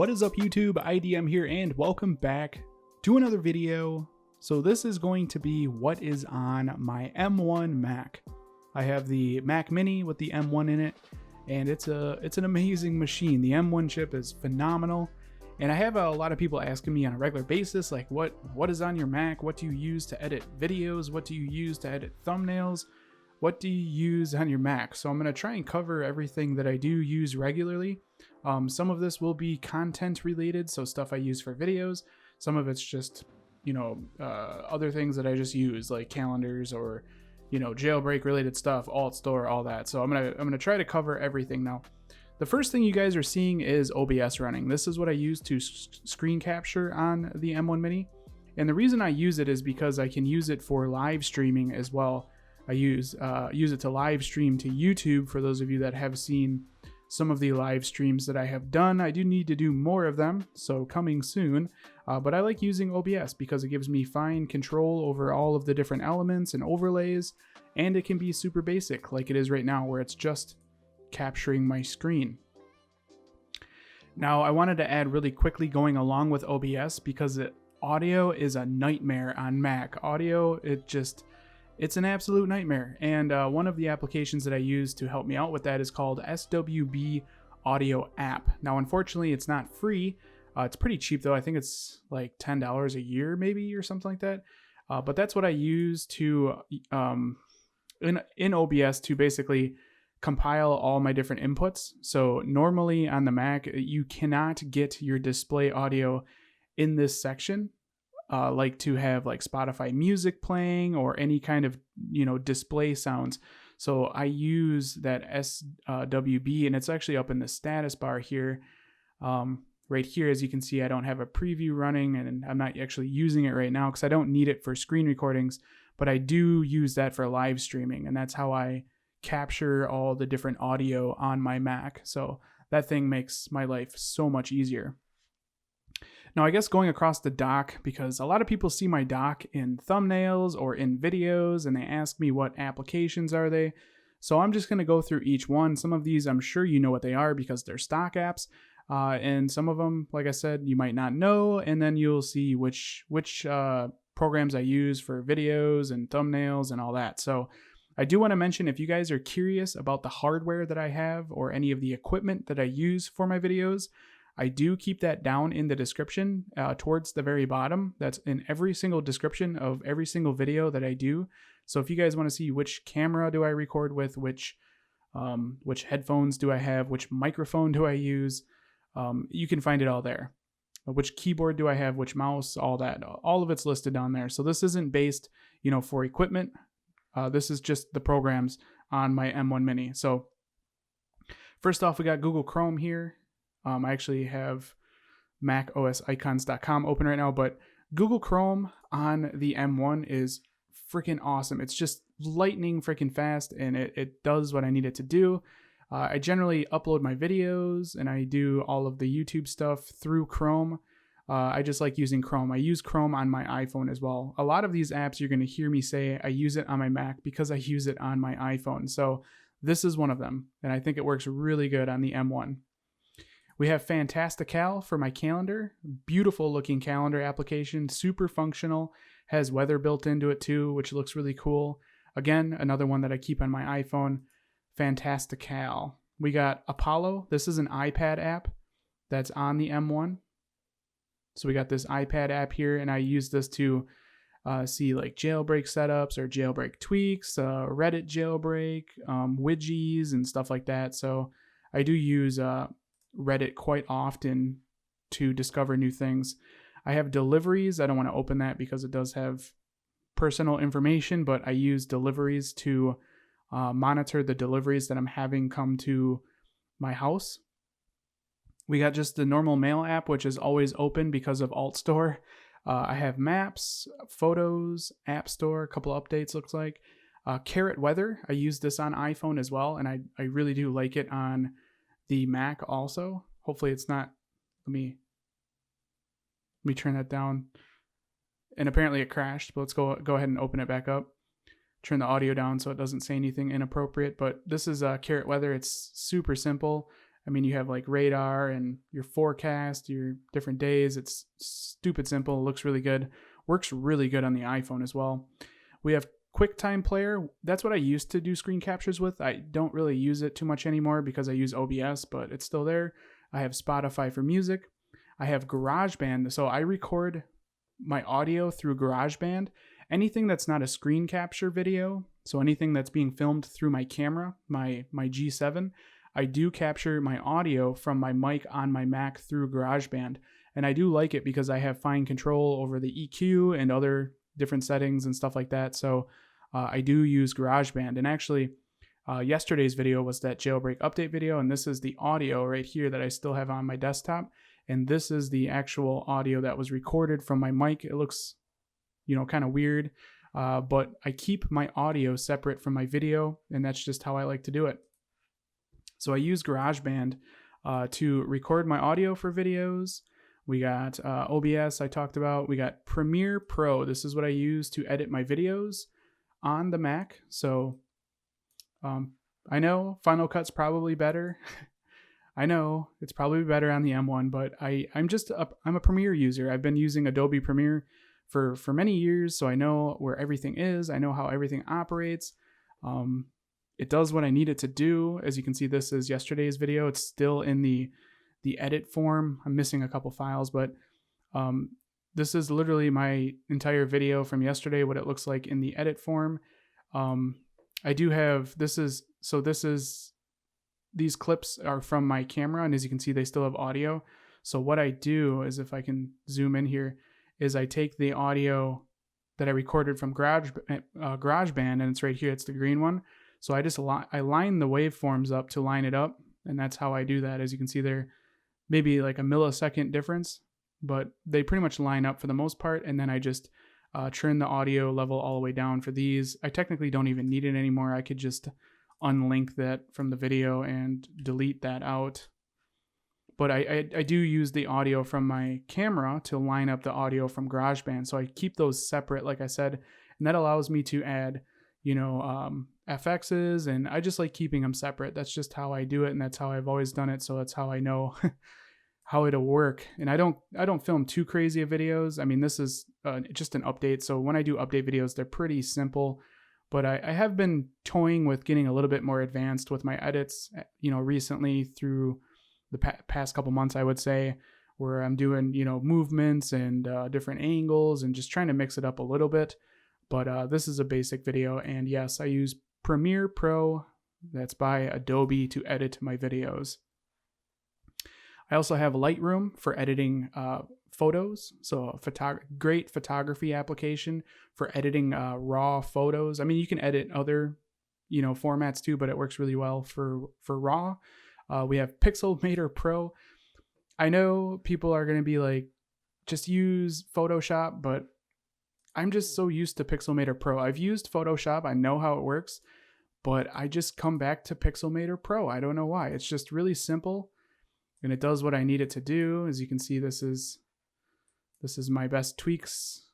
What is up YouTube? IDM here and welcome back to another video. So this is going to be what is on my M1 Mac. I have the Mac Mini with the M1 in it, and it's an amazing machine. The M1 chip is phenomenal, and I have a lot of people asking me on a regular basis, like what is on your Mac? What do you use to edit videos? What do you use to edit thumbnails? What do you use on your Mac? So I'm going to try and cover everything that I do use regularly. Some of this will be content related, so stuff I use for videos. Some of it's just, other things that I just use, like calendars or, jailbreak related stuff, alt store, all that. So I'm gonna try to cover everything now. The first thing you guys are seeing is OBS running. This is what I use to screen capture on the M1 Mini. And the reason I use it is because I can use it for live streaming as well. I use it to live stream to YouTube. For those of you that have seen some of the live streams that I have done, I do need to do more of them, so coming soon. But I like using OBS because it gives me fine control over all of the different elements and overlays, and it can be super basic like it is right now, where it's just capturing my screen. Now, I wanted to add really quickly going along with OBS, because audio is a nightmare on Mac. Audio, it's an absolute nightmare, and one of the applications that I use to help me out with that is called SWB Audio App. Now, unfortunately, it's not free. It's pretty cheap though. I think it's like $10 a year maybe, or something like that. But that's what I use to in OBS to basically compile all my different inputs. So normally on the Mac, you cannot get your display audio in this section. Like to have like Spotify music playing or any kind of display sounds. So I use that SWB, and it's actually up in the status bar here. Right here, as you can see, I don't have a preview running, and I'm not actually using it right now because I don't need it for screen recordings, but I do use that for live streaming, and that's how I capture all the different audio on my Mac. So that thing makes my life so much easier. Now, I guess going across the dock, because a lot of people see my dock in thumbnails or in videos, and they ask me what applications are they. So I'm just going to go through each one. Some of these I'm sure you know what they are because they're stock apps, and some of them, like I said, you might not know, and then you'll see which programs I use for videos and thumbnails and all that. So I do want to mention, if you guys are curious about the hardware that I have or any of the equipment that I use for my videos, I do keep that down in the description towards the very bottom. That's in every single description of every single video that I do. So if you guys want to see which camera do I record with, which headphones do I have, which microphone do I use, you can find it all there. Which keyboard do I have, which mouse, all that. All of it's listed down there. So this isn't based, for equipment. This is just the programs on my M1 Mini. So first off, we got Google Chrome here. I actually have macosicons.com open right now, but Google Chrome on the M1 is freaking awesome. It's just lightning freaking fast, and it does what I need it to do. I generally upload my videos, and I do all of the YouTube stuff through Chrome. I just like using Chrome. I use Chrome on my iPhone as well. A lot of these apps you're going to hear me say I use it on my Mac because I use it on my iPhone. So this is one of them, and I think it works really good on the M1. We have Fantastical for my calendar. Beautiful looking calendar application, super functional, has weather built into it too, which looks really cool. Again, another one that I keep on my iPhone, Fantastical. We got Apollo. This is an iPad app that's on the M1. So we got this iPad app here, and I use this to see like jailbreak setups or jailbreak tweaks, Reddit jailbreak, widgets and stuff like that. So I do use Reddit quite often to discover new things. I have deliveries. I don't want to open that because it does have personal information, but I use deliveries to monitor the deliveries that I'm having come to my house. We got just the normal mail app, which is always open because of Alt Store. I have maps, photos, app store, a couple updates looks like. Carrot Weather, I use this on iPhone as well, and I really do like it on the Mac also. Hopefully it's not, let me turn that down. And apparently it crashed, but let's go ahead and open it back up. Turn the audio down so it doesn't say anything inappropriate, but this is Carrot Weather. It's super simple. I mean, you have like radar and your forecast, your different days. It's stupid simple. It looks really good. Works really good on the iPhone as well. We have QuickTime Player. That's what I used to do screen captures with. I don't really use it too much anymore because I use OBS, but it's still there. I have Spotify for music. I have GarageBand. So I record my audio through GarageBand. Anything that's not a screen capture video, so anything that's being filmed through my camera, my G7, I do capture my audio from my mic on my Mac through GarageBand. And I do like it because I have fine control over the EQ and other different settings and stuff like that. So I do use GarageBand. And actually, yesterday's video was that Jailbreak update video. And this is the audio right here that I still have on my desktop. And this is the actual audio that was recorded from my mic. It looks, kind of weird, but I keep my audio separate from my video, and that's just how I like to do it. So I use GarageBand to record my audio for videos. We got OBS I talked about. We got Premiere Pro. This is what I use to edit my videos on the Mac. So I know Final Cut's probably better. I know it's probably better on the M1, but I'm a Premiere user. I've been using Adobe Premiere for many years, so I know where everything is. I know how everything operates. It does what I need it to do. As you can see, this is yesterday's video. It's still in the edit form. I'm missing a couple files, but this is literally my entire video from yesterday, what it looks like in the edit form. I do have, these clips are from my camera, and as you can see, they still have audio. So what I do is, if I can zoom in here, is I take the audio that I recorded from GarageBand, and it's right here, it's the green one. So I line the waveforms up to line it up, and that's how I do that. As you can see there, maybe like a millisecond difference, but they pretty much line up for the most part, and then I just turn the audio level all the way down for these. I technically don't even need it anymore. I could just unlink that from the video and delete that out. But I do use the audio from my camera to line up the audio from GarageBand. So I keep those separate, like I said, and that allows me to add, FXs, and I just like keeping them separate. That's just how I do it, and that's how I've always done it. So that's how I know how it'll work. And I don't film too crazy of videos. I mean, this is just an update. So when I do update videos, they're pretty simple. But I have been toying with getting a little bit more advanced with my edits, recently through the past couple months, I would say, where I'm doing, movements and different angles and just trying to mix it up a little bit. But this is a basic video. And yes, I use Premiere Pro. That's by Adobe to edit my videos. I also have Lightroom for editing photos. So great photography application for editing raw photos. I mean, you can edit other, formats too, but it works really well for raw. We have Pixelmator Pro. I know people are going to be like, just use Photoshop, but I'm just so used to Pixelmator Pro. I've used Photoshop. I know how it works, but I just come back to Pixelmator Pro. I don't know why. It's just really simple, and it does what I need it to do. As you can see, this is my best tweaks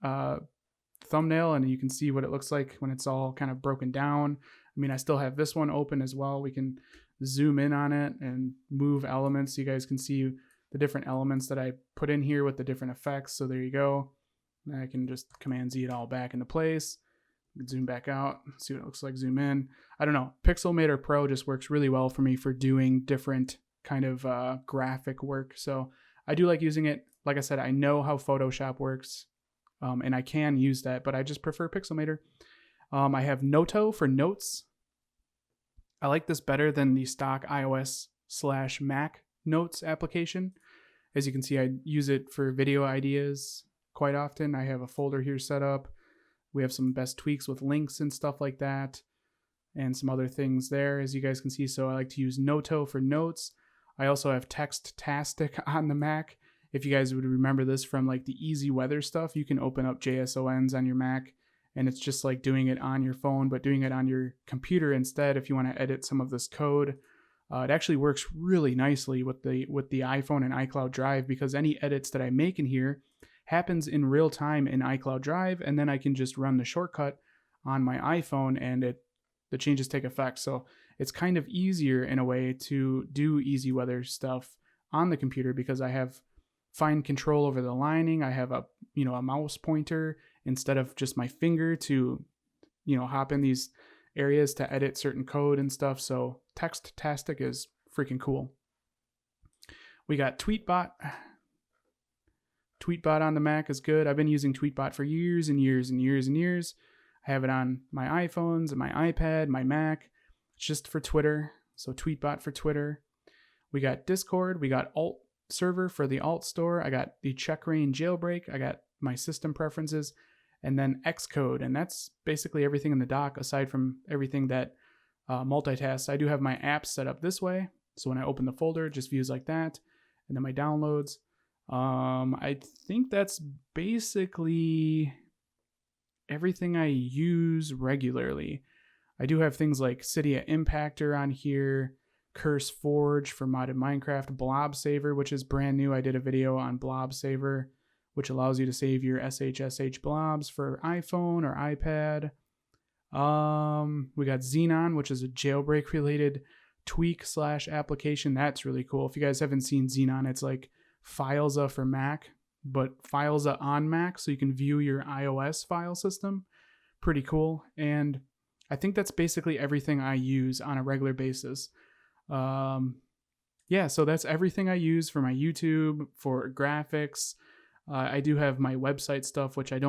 thumbnail, and you can see what it looks like when it's all kind of broken down. I mean, I still have this one open as well. We can zoom in on it and move elements so you guys can see the different elements that I put in here with the different effects. So there you go. And I can just Command Z it all back into place. Zoom back out, see what it looks like, zoom in. I don't know. Pixelmator Pro just works really well for me for doing different kind of graphic work. So I do like using it. Like I said, I know how Photoshop works, and I can use that, but I just prefer Pixelmator. I have Noto for notes. I like this better than the stock iOS/Mac notes application. As you can see, I use it for video ideas quite often. I have a folder here set up. We have some best tweaks with links and stuff like that, and some other things there, as you guys can see. So I like to use Noto for notes. I also have Textastic on the Mac. If you guys would remember this from like the easy weather stuff, you can open up JSONs on your Mac, and it's just like doing it on your phone, but doing it on your computer instead if you want to edit some of this code. It actually works really nicely with the iPhone and iCloud Drive, because any edits that I make in here happens in real time in iCloud Drive, and then I can just run the shortcut on my iPhone and the changes take effect. So it's kind of easier in a way to do easy weather stuff on the computer because I have fine control over the lining. I have a mouse pointer instead of just my finger to hop in these areas to edit certain code and stuff. So Textastic is freaking cool. We got Tweetbot. Tweetbot on the Mac is good. I've been using Tweetbot for years and years and years and years. I have it on my iPhones and my iPad, my Mac. It's just for Twitter. So Tweetbot for Twitter. We got Discord. We got Alt server for the Alt store. I got the Checkra Jailbreak. I got my system preferences, and then Xcode. And that's basically everything in the dock aside from everything that multitasks. I do have my apps set up this way. So when I open the folder, it just views like that. And then my downloads. I think that's basically everything I use regularly. I do have things like Cydia Impactor on here, Curse Forge for modded Minecraft, Blob Saver, which is brand new. I did a video on Blob Saver, which allows you to save your SHSH blobs for iPhone or iPad. We got Xenon, which is a jailbreak related tweak / application. That's really cool. If you guys haven't seen Xenon, it's like Filesa for Mac, but Filesa on Mac, so you can view your iOS file system. Pretty cool. And I think that's basically everything I use on a regular basis. Yeah, so that's everything I use for my YouTube, for graphics. I do have my website stuff, which I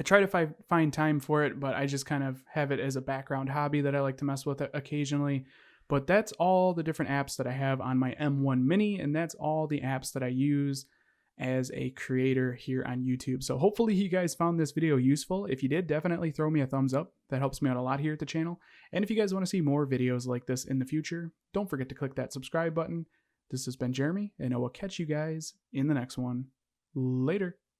try to find time for it, but I just kind of have it as a background hobby that I like to mess with occasionally. But that's all the different apps that I have on my M1 Mini, and that's all the apps that I use as a creator here on YouTube. So hopefully you guys found this video useful. If you did, definitely throw me a thumbs up. That helps me out a lot here at the channel. And if you guys want to see more videos like this in the future, don't forget to click that subscribe button. This has been Jeremy, and I will catch you guys in the next one. Later.